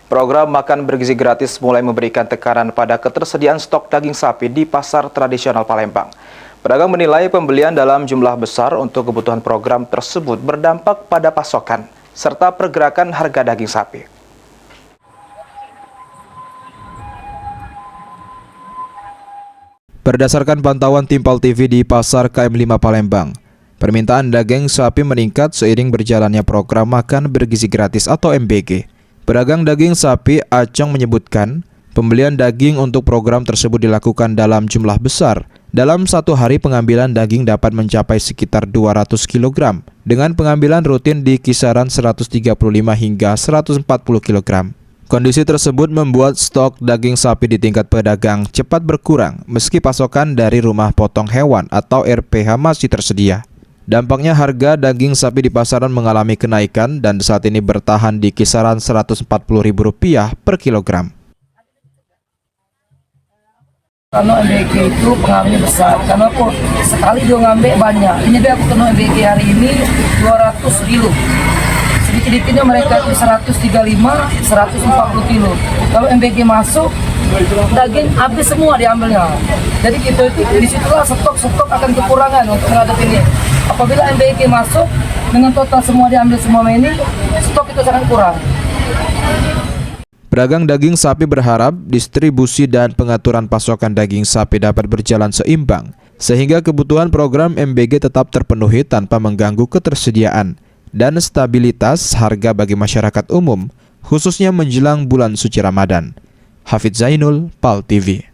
Program makan bergizi gratis mulai memberikan tekanan pada ketersediaan stok daging sapi di pasar tradisional Palembang. Pedagang menilai pembelian dalam jumlah besar untuk kebutuhan program tersebut berdampak pada pasokan serta pergerakan harga daging sapi. Berdasarkan pantauan tim PAL TV di Pasar KM5 Palembang, permintaan daging sapi meningkat seiring berjalannya program makan bergizi gratis atau MBG. Pedagang daging sapi Acong menyebutkan, pembelian daging untuk program tersebut dilakukan dalam jumlah besar. Dalam satu hari pengambilan daging dapat mencapai sekitar 200 kg, dengan pengambilan rutin di kisaran 135 hingga 140 kg. Kondisi tersebut membuat stok daging sapi di tingkat pedagang cepat berkurang meski pasokan dari rumah potong hewan atau RPH masih tersedia. Dampaknya harga daging sapi di pasaran mengalami kenaikan dan saat ini bertahan di kisaran Rp140.000 per kilogram. Karena MBG itu pengaruhnya besar, karena aku sekali dia ngambil banyak. Ini dia aku kena MBG hari ini 200 kilo. Sedikit-sedikitnya mereka 135, 140 kilo. Kalau MBG masuk, daging habis semua diambilnya. Jadi kita itu disitulah stok akan kekurangan untuk menghadapi ini. Apabila MBG masuk dengan total semua diambil semua ini, stok itu sangat kurang. Pedagang daging sapi berharap distribusi dan pengaturan pasokan daging sapi dapat berjalan seimbang sehingga kebutuhan program MBG tetap terpenuhi tanpa mengganggu ketersediaan dan stabilitas harga bagi masyarakat umum, khususnya menjelang bulan suci Ramadan. Hafidz Zainul, PAL TV.